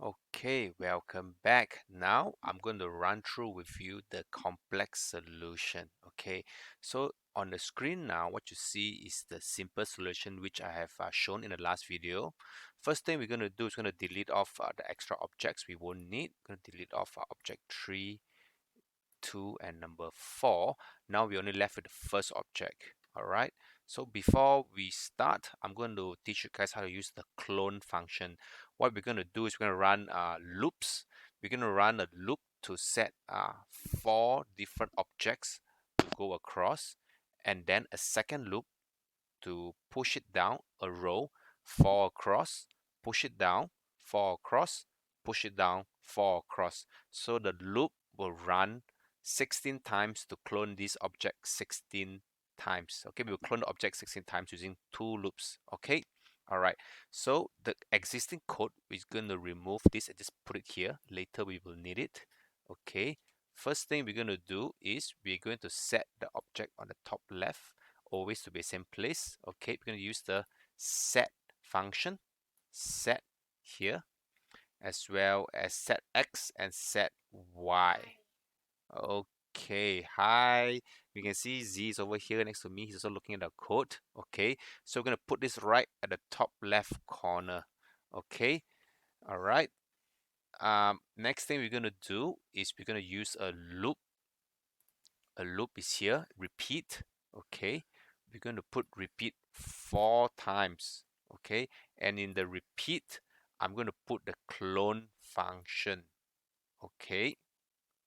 Okay, welcome back. Now I'm going to run through with you the complex solution. Okay, so on the screen now, what you see is the simple solution which I have shown in the last video. First thing we're going to do is going to delete off the extra objects we won't need. Going to delete off object 3, 2, and number 4. Now we're only left with the first object. All right. So before we start, I'm going to teach you guys how to use the clone function. What we're going to do is we're going to run loops. We're going to run a loop to set 4 different objects to go across, and then a second loop to push it down a row, 4 across, push it down, 4 across, push it down, 4 across. So the loop will run 16 times to clone this object 16 times. Okay, we will clone the object 16 times using 2 loops. Okay, all right. So the existing code, we're going to remove this and just put it here. Later we will need it. Okay, first thing we're going to do is we're going to set the object on the top left always to be same place. Okay, we're going to use the set function, set here, as well as set x and set y. Okay, hi. You can see Z is over here next to me. He's also looking at the code. Okay, so we're going to put this right at the top left corner. Okay, all right. Next thing we're going to do is we're going to use a loop. A loop is here, repeat. Okay, we're going to put repeat 4 times. Okay, and in the repeat, I'm going to put the clone function. Okay,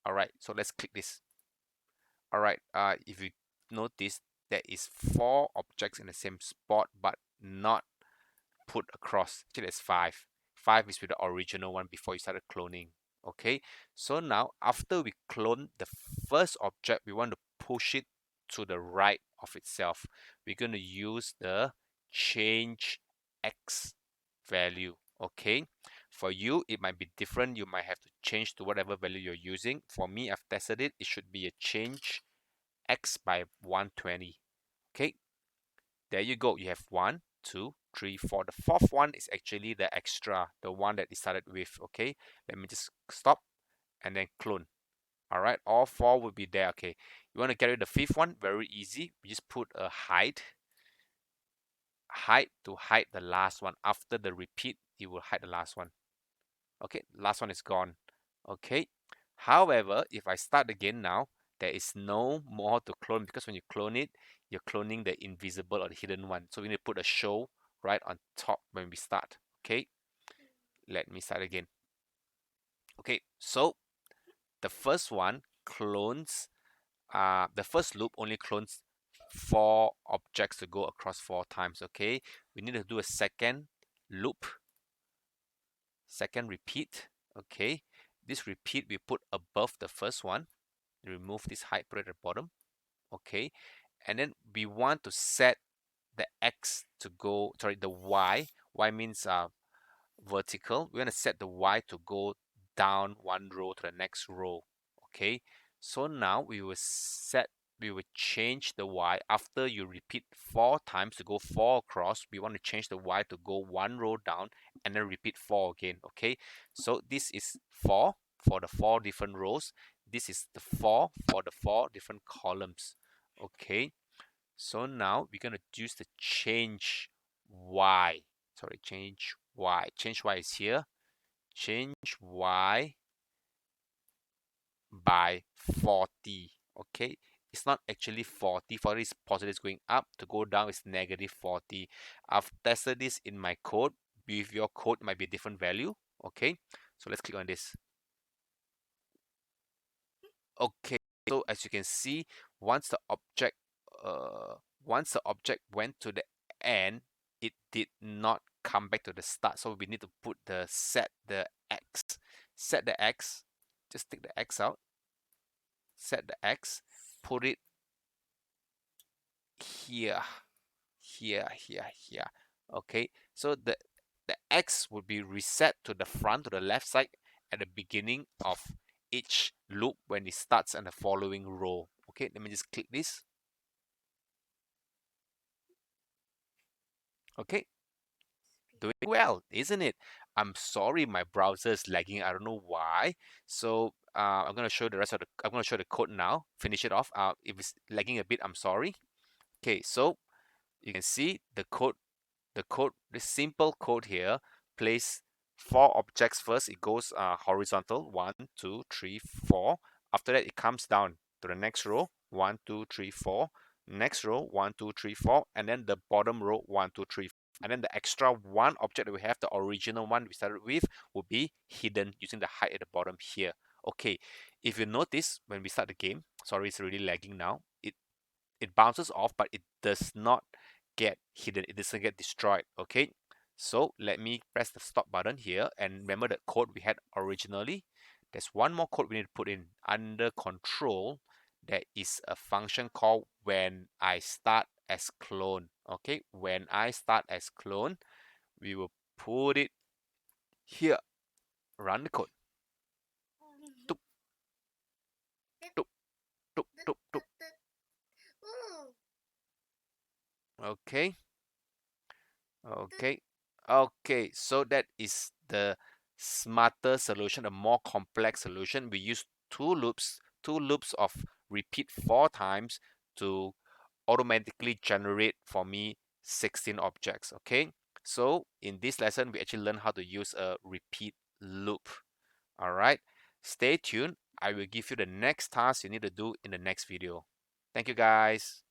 all right, so let's click this. All right, if you notice, there is 4 objects in the same spot but not put across. Actually, there's 5. 5 is with the original one before you started cloning. Okay, so now after we clone the first object, we want to push it to the right of itself. We're going to use the change x value. Okay, for you it might be different. You might have to change to whatever value you're using. For me, I've tested it. It should be a change x by 120. Okay, there you go. You have 1, 2, 3, 4. The fourth one is actually the extra, the one that it started with. Okay, let me just stop and then clone. All right, all 4 will be there. Okay, you want to get rid of the fifth one? Very easy. We just put a hide to hide the last one. After the repeat, it will hide the last one. Okay, last one is gone. Okay, however, if I start again now, there is no more to clone because when you clone it, you're cloning the invisible or the hidden one. So we need to put a show right on top when we start. Okay, let me start again. Okay, so the first one clones, the first loop only clones 4 objects to go across 4 times. Okay, we need to do a second loop, second repeat. Okay, this repeat we put above the first one. Remove this hide, put it at the bottom. Okay, and then we want to set the x to go, sorry, the y. Y means vertical. We want to set the y to go down 1 row to the next row. Okay, so now we will change the y after you repeat 4 times to go 4 across. We want to change the y to go 1 row down and then repeat 4 again. Okay, so this is 4 for the 4 different rows. This is the 4 for the 4 different columns. Okay, so now we're going to use the change y. Sorry, change y. Change y is here. Change y by 40. Okay, it's not actually 40. 40 is positive, it's going up. To go down is negative 40. I've tested this in my code. With your code, it might be a different value. Okay, so let's click on this. Okay, so as you can see, once the object went to the end, it did not come back to the start. So we need to put the set the x. Set the x. Just take the x out. Set the x. Put it here, here. Okay, so the x would be reset to the front, to the left side at the beginning of each loop when it starts in the following row. Okay, let me just click this. Okay, doing well, isn't it? I'm sorry, my browser is lagging. I don't know why. So I'm gonna show the rest of the. I'm gonna show the code now. Finish it off. If it's lagging a bit, I'm sorry. Okay, so you can see the simple code here. Place four objects first. It goes horizontal. One, two, three, four. After that, it comes down to the next row. One, two, three, four. Next row, one, two, three, four, and then the bottom row, one, two, three, and then the extra one object that we have, the original one we started with, will be hidden using the hide at the bottom here. Okay, if you notice when we start the game, sorry, it's really lagging now. It bounces off, but it does not get hidden. It doesn't get destroyed. Okay, so let me press the stop button here, and remember the code we had originally. There's one more code we need to put in under control. There is a function called when I start as clone. Okay, when I start as clone, we will put it here. Run the code. Tup, tup, tup, tup, tup. Okay. Okay. Okay. So that is the smarter solution, a more complex solution. We use two loops of repeat four times to automatically generate for me 16 objects. Okay. So in this lesson, we actually learn how to use a repeat loop. All right. Stay tuned. I will give you the next task you need to do in the next video. Thank you guys.